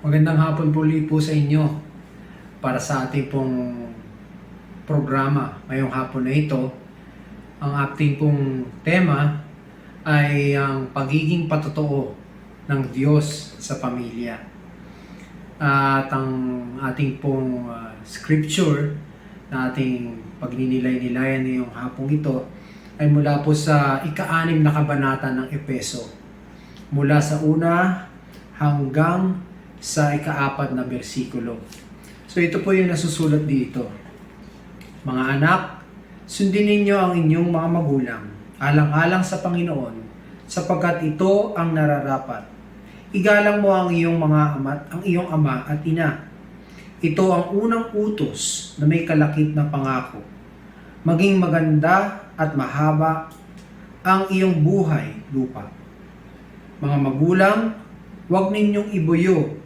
Magandang hapon po ulit po sa inyo para sa ating pong programa ngayong hapon na ito. Ang ating pong tema ay ang pagiging patotoo ng Diyos sa pamilya. At ang ating pong scripture na ating pagninilay-nilayan ngayong hapong ito ay mula po sa ika-6 na kabanata ng Epeso. Mula sa una hanggang sa ika-4 na bersikulo. So ito po yung nasusulat dito. Mga anak, sundin ninyo ang inyong mga magulang, alang-alang sa Panginoon, sapagkat ito ang nararapat. Igalang mo ang iyong iyong ama at ina. Ito ang unang utos na may kalakip na pangako. Maging maganda at mahaba ang iyong buhay lupa. Mga magulang, huwag ninyong ibuyo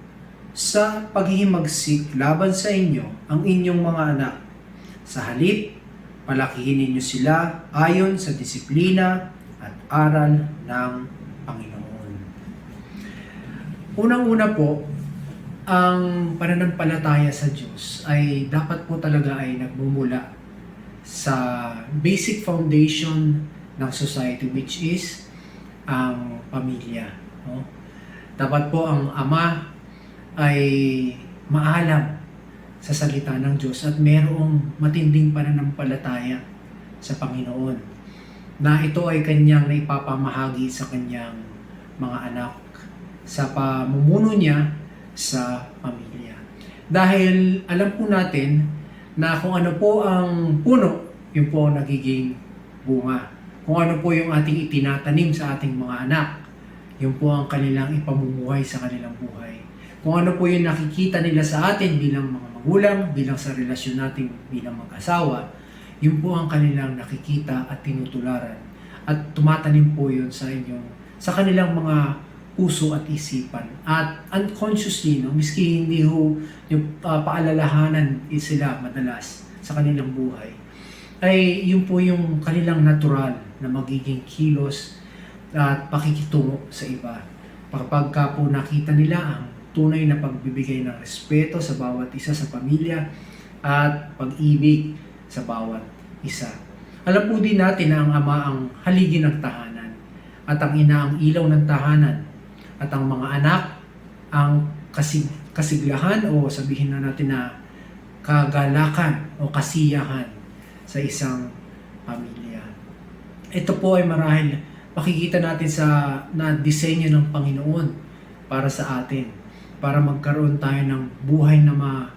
sa paghihimagsik laban sa inyo ang inyong mga anak. Sa halip, palakihin ninyo sila ayon sa disiplina at aral ng Panginoon. Unang-una po, ang pananampalataya sa Diyos ay dapat po talaga ay nagmumula sa basic foundation ng society, which is ang pamilya. No? Dapat po ang ama ay maalam sa salita ng Diyos at mayroong matinding pananampalataya sa Panginoon na ito ay kanyang naipapamahagi sa kanyang mga anak sa pamumuno niya sa pamilya. Dahil alam po natin na kung ano po ang puno, yun po ang nagiging bunga. Kung ano po yung ating itinatanim sa ating mga anak, yun po ang kanilang ipamumuhay sa kanilang buhay. Kung ano po yung nakikita nila sa atin bilang mga magulang, bilang sa relasyon natin bilang mag-asawa, yun po ang kanilang nakikita at tinutularan. At tumatanim po yun sa kanilang mga puso at isipan. At unconsciously, miski hindi ho yung paalalahanan sila madalas sa kanilang buhay, ay yun po yung kanilang natural na magiging kilos at pakikitungo sa iba. Kapag po nakita nila ang tunay na pagbibigay ng respeto sa bawat isa sa pamilya at pag-ibig sa bawat isa. Alam po din natin na ang ama ang haligi ng tahanan at ang ina ang ilaw ng tahanan at ang mga anak ang kasiglahan o sabihin na natin na kagalakan o kasiyahan sa isang pamilya. Ito po ay marahil makikita natin sa disenyo ng Panginoon para sa atin, para magkaroon tayo ng buhay na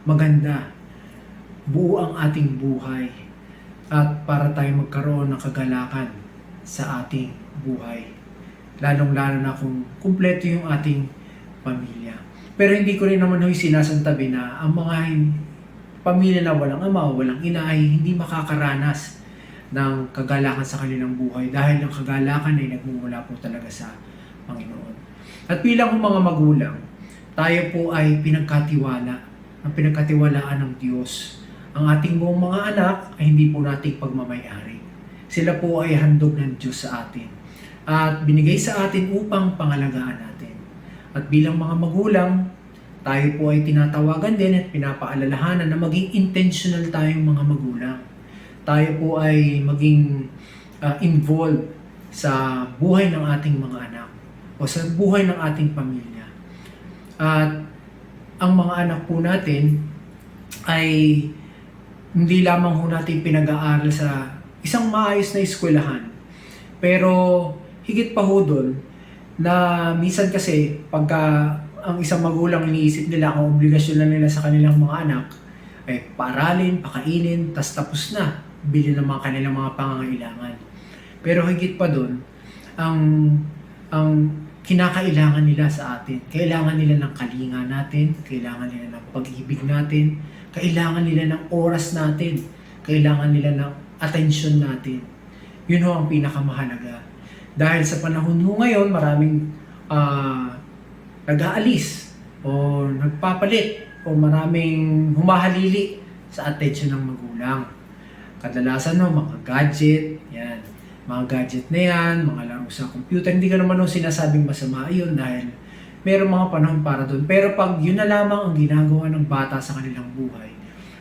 maganda, buo ang ating buhay, at para tayo magkaroon ng kagalakan sa ating buhay. Lalong-lalo na kung kumpleto yung ating pamilya. Pero hindi ko rin naman sinasantabi na ang mga pamilya na walang ama o walang ina ay hindi makakaranas ng kagalakan sa kanilang buhay dahil ang kagalakan ay nagmumula po talaga sa Panginoon. At bilang mga magulang, tayo po ay ang pinagkatiwalaan ng Diyos. Ang ating mga anak ay hindi po nating pagmamayari. Sila po ay handog ng Diyos sa atin at binigay sa atin upang pangalagaan natin. At bilang mga magulang, tayo po ay tinatawagan din at pinapaalalahanan na maging intentional tayong mga magulang. Tayo po ay maging involved sa buhay ng ating mga anak o sa buhay ng ating pamilya. At ang mga anak po natin ay hindi lamang ho natin pinag-aaral sa isang maayos na eskwelahan. Pero higit pa ho doon na minsan kasi pagka ang isang magulang iniisip nila ang obligasyon na nila sa kanilang mga anak ay paaralin, pakainin, tapos na, bilhin ng mga kanilang mga pangangailangan. Pero higit pa doon, ang kinakailangan nila sa atin. Kailangan nila ng kalinga natin, kailangan nila ng pag-ibig natin, kailangan nila ng oras natin, kailangan nila ng atensyon natin. Yun ho ang pinakamahalaga. Dahil sa panahon ho ngayon, maraming nag-aalis o nagpapalit o maraming humahalili sa atensyon ng magulang. Kadalasan mga gadget, yan. Mga gadget na yan, mga laro sa computer, hindi ka naman sinasabing masama yun dahil Merong mga panahon para doon. Pero pag yun na lamang ang ginagawa ng bata sa kanilang buhay,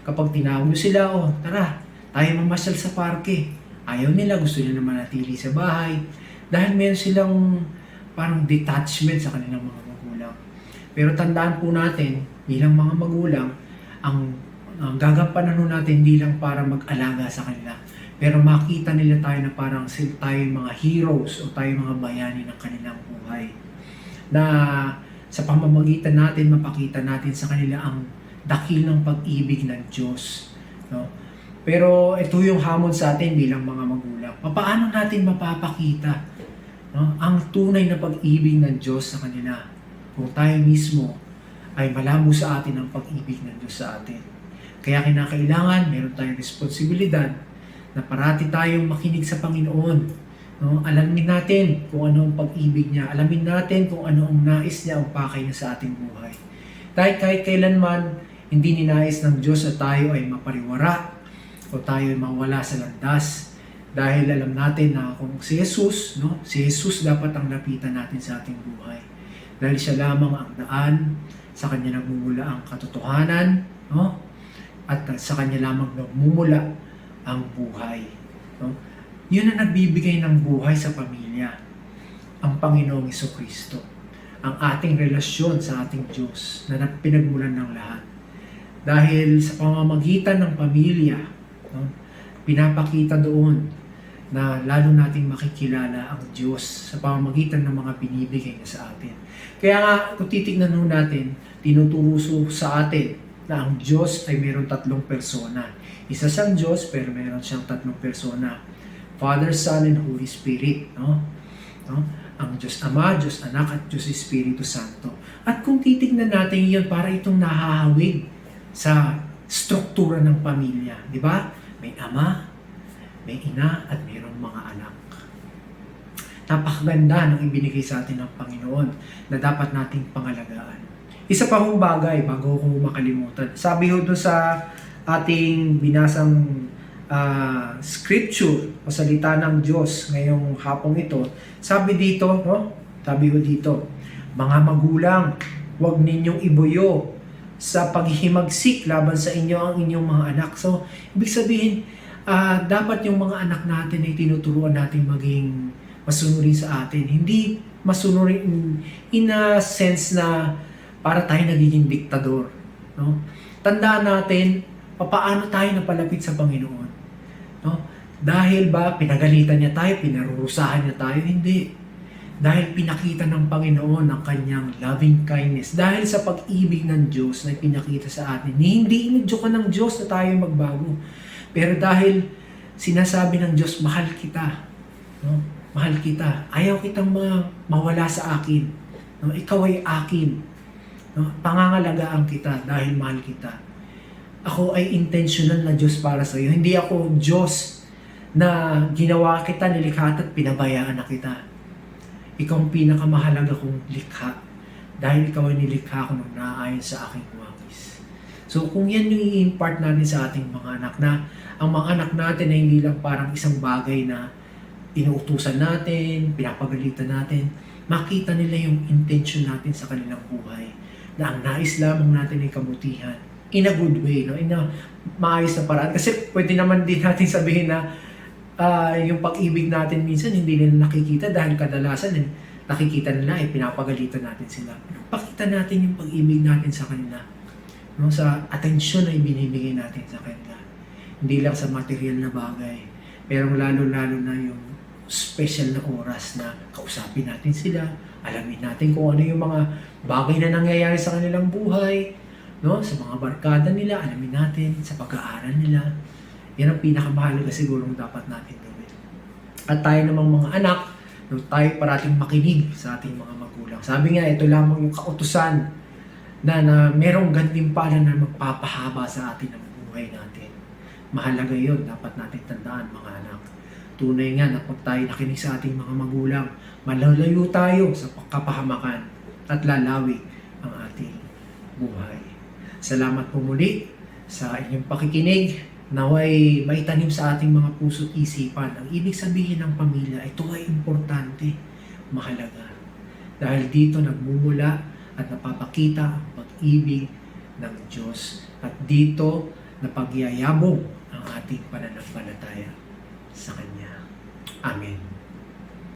kapag tinawag nyo sila, oh, tara, tayo mamasyal sa parke. Ayaw nila, gusto nila naman natili sa bahay. Dahil meron silang parang detachment sa kanilang mga magulang. Pero tandaan po natin, bilang mga magulang, ang gagampanan natin hindi lang para mag-alaga sa kanila. Pero makita nila tayo na parang tayo mga heroes o tayo mga bayani ng kanilang buhay. Na sa pamamagitan natin, mapakita natin sa kanila ang dakilang pag-ibig ng Diyos. No? Pero ito yung hamon sa atin bilang mga magulang. Paano natin mapapakita, no, ang tunay na pag-ibig ng Diyos sa kanila kung tayo mismo ay malabo sa atin ang pag-ibig ng Diyos sa atin? Kaya kinakailangan, meron tayong responsibilidad na parati tayong makinig sa Panginoon. No? Alamin natin kung ano ang pag-ibig niya. Alamin natin kung ano ang nais niya, ang pakay niya sa ating buhay. Kahit kailanman, hindi ninais ng Diyos na tayo ay mapariwara o tayo ay mawala sa landas. Dahil alam natin na kung si Jesus, no? Si Jesus dapat ang lapitan natin sa ating buhay. Dahil siya lamang ang daan, sa Kanya nagmumula ang katotohanan, no? At sa Kanya lamang nagmumula ang buhay. No? Yun ang nagbibigay ng buhay sa pamilya. Ang Panginoong Jesucristo. Ang ating relasyon sa ating Diyos na pinagmulan ng lahat. Dahil sa pamamagitan ng pamilya, no, pinapakita doon na lalo nating makikilala ang Diyos sa pamamagitan ng mga binibigay niya sa atin. Kaya nga, kung titignan natin, tinuturo sa atin na ang Diyos ay mayroong tatlong persona. Isa siyang Diyos, pero mayroon siyang tatlong persona. Father, Son, and Holy Spirit. No? Ang Diyos Ama, Diyos Anak, at Diyos Espiritu Santo. At kung titignan natin yun, para itong nahahawig sa struktura ng pamilya. Di ba? May ama, may ina, at mayroong mga anak. Napakaganda ng ibinigay sa atin ng Panginoon na dapat nating pangalagaan. Isa pa hong bagay, bago ko makalimutan. Sabi ho doon sa ating binasang scripture o salita ng Diyos ngayong hapong ito, sabi dito, no? Sabi ho dito, mga magulang, huwag ninyong ibuyo sa paghihimagsik laban sa inyo ang inyong mga anak. So, ibig sabihin, dapat yung mga anak natin ay tinuturuan natin maging masunurin sa atin. Hindi masunurin in a sense na para tayo nagiging diktador. No? Tandaan natin, paano tayo napalapit sa Panginoon. No? Dahil ba pinagalitan niya tayo, pinarurusahan niya tayo? Hindi. Dahil pinakita ng Panginoon ang kanyang loving kindness. Dahil sa pag-ibig ng Diyos na pinakita sa atin. Hindi inudyokan ng Diyos na tayo magbago. Pero dahil sinasabi ng Diyos, mahal kita. No? Mahal kita. Ayaw kitang mawala sa akin. No? Ikaw ay akin. No? Pangangalagaan kita dahil mahal kita. Ako ay intentional na Diyos para sa iyo. Hindi ako Diyos na ginawa kita, nilikha at pinabayaan na kita. Ikaw ang pinakamahalaga kong likha dahil ikaw ay nilikha ko nung naayon sa aking wangis. So kung yan yung i-impart natin sa ating mga anak, na ang mga anak natin ay hindi lang parang isang bagay na inuutusan natin, pinapagalitan natin, makita nila yung intention natin sa kanilang buhay. Na ang nais lamang natin ay kabutihan. In a good way, no? In a maayos na paraan. Kasi pwede naman din natin sabihin na yung pag-ibig natin minsan hindi nila nakikita dahil kadalasan nakikita nila ay pinapagalitan natin sila. Pakita natin yung pag-ibig natin sa kanila. No? Sa atensyon na ibinibigay natin sa kanila. Hindi lang sa material na bagay. Pero lalo-lalo na yung special na oras na kausapin natin sila, alamin natin kung ano yung mga bagay na nangyayari sa kanilang buhay, no? Sa mga barkada nila, alamin natin, sa pag-aaral nila. Yan ang pinakamahalaga siguro dapat natin gawin. At tayo namang mga anak, no, tayo parating makinig sa ating mga magulang. Sabi nga, ito lamang yung kautusan na merong gantimpala na magpapahaba sa atin ang buhay natin. Mahalaga yun, dapat natin tandaan mga anak. Tunay nga na pag tayo nakinig sa ating mga magulang, malalayo tayo sa kapahamakan at lalawi ang ating buhay. Salamat po muli sa inyong pakikinig. Naway maitanim sa ating mga puso't isipan. Ang ibig sabihin ng pamilya, ito ay importante, mahalaga. Dahil dito nagmumula at napapakita ang pag-ibig ng Diyos. At dito napagyayabong ang ating pananampalataya sa Kanya. Amen.